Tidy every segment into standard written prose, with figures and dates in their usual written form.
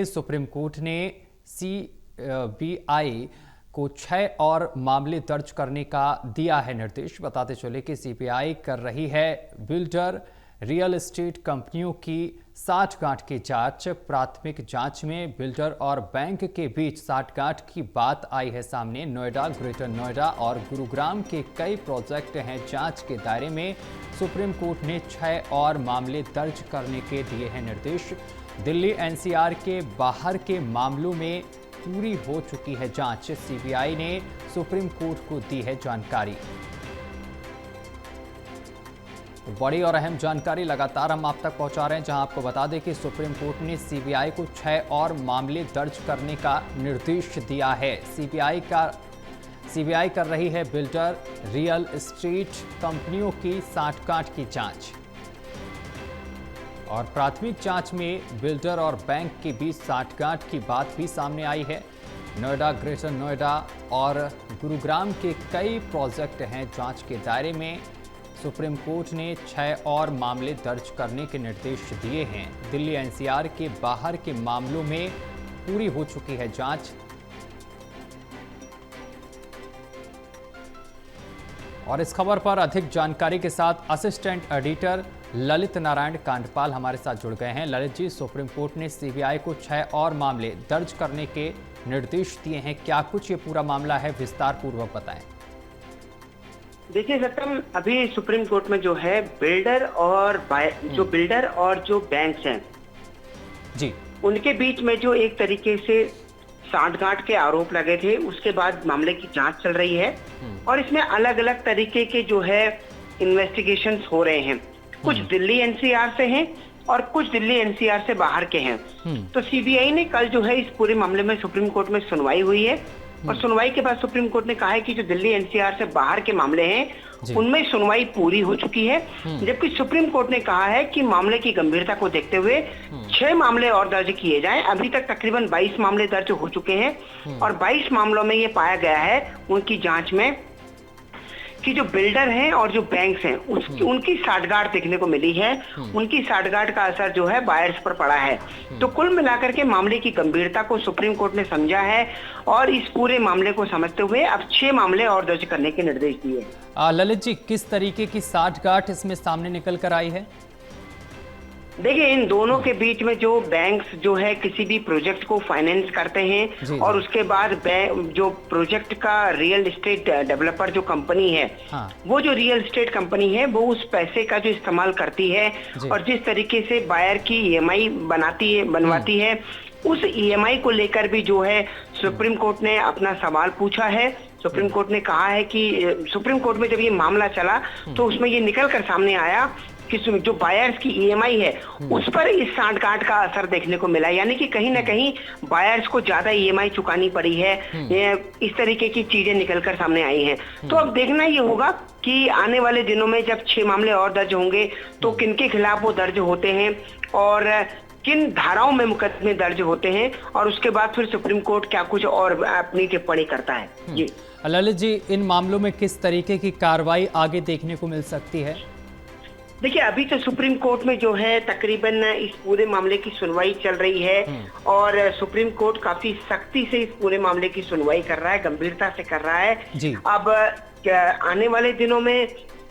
Supreme court ने CBI को 6 और मामले दर्ज करने का दिया है निर्देश। बताते चले कि सीबीआई कर रही है बिल्डर रियल एस्टेट कंपनियों की साठगांठ की जांच। प्राथमिक जांच में बिल्डर और बैंक के बीच साठगांठ की बात आई है सामने। नोएडा, ग्रेटर नोएडा और गुरुग्राम के कई प्रोजेक्ट हैं जांच के दायरे में। सुप्रीम कोर्ट ने 6 और मामले दर्ज करने के दिए हैं निर्देश। दिल्ली एनसीआर के बाहर के मामलों में पूरी हो चुकी है जांच। सीबीआई ने सुप्रीम कोर्ट को दी है जानकारी। बड़ी और अहम जानकारी लगातार हम आप तक पहुंचा रहे हैं, जहां आपको बता दें कि सुप्रीम कोर्ट ने सीबीआई को 6 और मामले दर्ज करने का निर्देश दिया है। सीबीआई कर रही है बिल्डर रियल एस्टेट कंपनियों की साठगांठ की जांच और प्राथमिक जांच में बिल्डर और बैंक के बीच साठगांठ की बात भी सामने आई है। नोएडा, ग्रेटर नोएडा और गुरुग्राम के कई प्रोजेक्ट हैं जांच के दायरे में। सुप्रीम कोर्ट ने 6 और मामले दर्ज करने के निर्देश दिए हैं। दिल्ली एनसीआर के बाहर के मामलों में पूरी हो चुकी है जांच। और इस खबर पर अधिक जानकारी के साथ असिस्टेंट एडिटर ललित नारायण कांडपाल हमारे साथ जुड़ गए हैं। ललित जी, सुप्रीम कोर्ट ने सीबीआई को 6 और मामले दर्ज करने के निर्देश दिए हैं। क्या कुछ ये पूरा मामला है, विस्तार पूर्वक बताएं। देखिए सत्यम, अभी सुप्रीम कोर्ट में जो है बिल्डर और जो बैंक्स हैं जी, उनके बीच में जो एक तरीके से साठगांठ के आरोप लगे थे, उसके बाद मामले की जांच चल रही है और इसमें अलग अलग तरीके के जो है इन्वेस्टिगेशंस हो रहे हैं। कुछ दिल्ली एनसीआर से हैं और कुछ दिल्ली एनसीआर से बाहर के हैं। तो सीबीआई ने कल जो है इस पूरे मामले में सुप्रीम कोर्ट में सुनवाई हुई है और सुनवाई के बाद सुप्रीम कोर्ट ने कहा है कि जो दिल्ली एनसीआर से बाहर के मामले हैं उनमें सुनवाई पूरी हो चुकी है। जबकि सुप्रीम कोर्ट ने कहा है कि मामले की गंभीरता को देखते हुए 6 मामले और दर्ज किए जाएं। अभी तक तकरीबन 22 मामले दर्ज हो चुके हैं और 22 मामलों में ये पाया गया है उनकी जांच में कि जो बिल्डर हैं और जो बैंक्स हैं उनकी साठगांठ देखने को मिली है। उनकी साठगांठ का असर जो है बायर्स पर पड़ा है। तो कुल मिलाकर के मामले की गंभीरता को सुप्रीम कोर्ट ने समझा है और इस पूरे मामले को समझते हुए अब 6 मामले और दर्ज करने के निर्देश दिए। ललित जी, किस तरीके की साठगांठ इसमें सामने निकल कर आई है? देखिए, इन दोनों के बीच में जो बैंक्स जो है किसी भी प्रोजेक्ट को फाइनेंस करते हैं और उसके बाद जो प्रोजेक्ट का रियल एस्टेट डेवलपर जो कंपनी है, वो जो रियल एस्टेट कंपनी है वो उस पैसे का जो इस्तेमाल करती है और जिस तरीके से बायर की ईएमआई बनवाती है, उस ईएमआई को लेकर भी जो है सुप्रीम कोर्ट ने अपना सवाल पूछा है। सुप्रीम कोर्ट ने कहा है कि सुप्रीम कोर्ट में जब ये मामला चला तो उसमें ये निकल कर सामने आया कि जो बायर्स की ईएमआई है उस पर इस साठगांठ का असर देखने को मिला। यानी कि कहीं ना कहीं बायर्स को ज्यादा ईएमआई चुकानी पड़ी है। इस तरीके की चीजें निकलकर सामने आई हैं। तो अब देखना ये होगा कि आने वाले दिनों में जब 6 मामले और दर्ज होंगे तो किनके खिलाफ वो दर्ज होते हैं और किन धाराओं में मुकदमे दर्ज होते हैं और उसके बाद फिर सुप्रीम कोर्ट क्या कुछ और अपनी टिप्पणी करता है। जी ललित जी, इन मामलों में किस तरीके की कार्रवाई आगे देखने को मिल सकती है? देखिए, अभी तो सुप्रीम कोर्ट में जो है तकरीबन इस पूरे मामले की सुनवाई चल रही है और सुप्रीम कोर्ट काफी सख्ती से इस पूरे मामले की सुनवाई कर रहा है, गंभीरता से कर रहा है। अब आने वाले दिनों में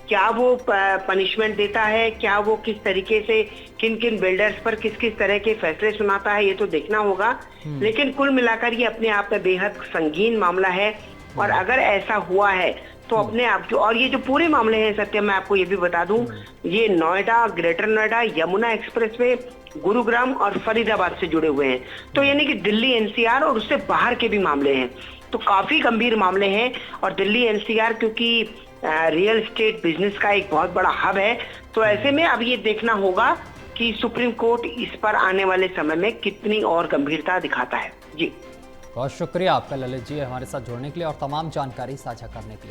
क्या वो पनिशमेंट देता है, क्या वो किस तरीके से किन किन बिल्डर्स पर किस किस तरह के फैसले सुनाता है, ये तो देखना होगा। लेकिन कुल मिलाकर ये अपने आप में बेहद संगीन मामला है और अगर ऐसा हुआ है तो अपने आप जो और ये जो पूरे मामले हैं सत्य, मैं आपको ये भी बता दूं, ये नोएडा, ग्रेटर नोएडा, यमुना एक्सप्रेसवे, गुरुग्राम और फरीदाबाद से जुड़े हुए हैं। तो यानी कि दिल्ली एनसीआर और उससे बाहर के भी मामले हैं। तो काफी गंभीर मामले हैं और दिल्ली एनसीआर क्योंकि रियल एस्टेट बिजनेस का एक बहुत बड़ा हब है, तो ऐसे में अब ये देखना होगा कि सुप्रीम कोर्ट इस पर आने वाले समय में कितनी और गंभीरता दिखाता है। जी, बहुत शुक्रिया आपका ललित जी, हमारे साथ जुड़ने के लिए और तमाम जानकारी साझा करने के लिए।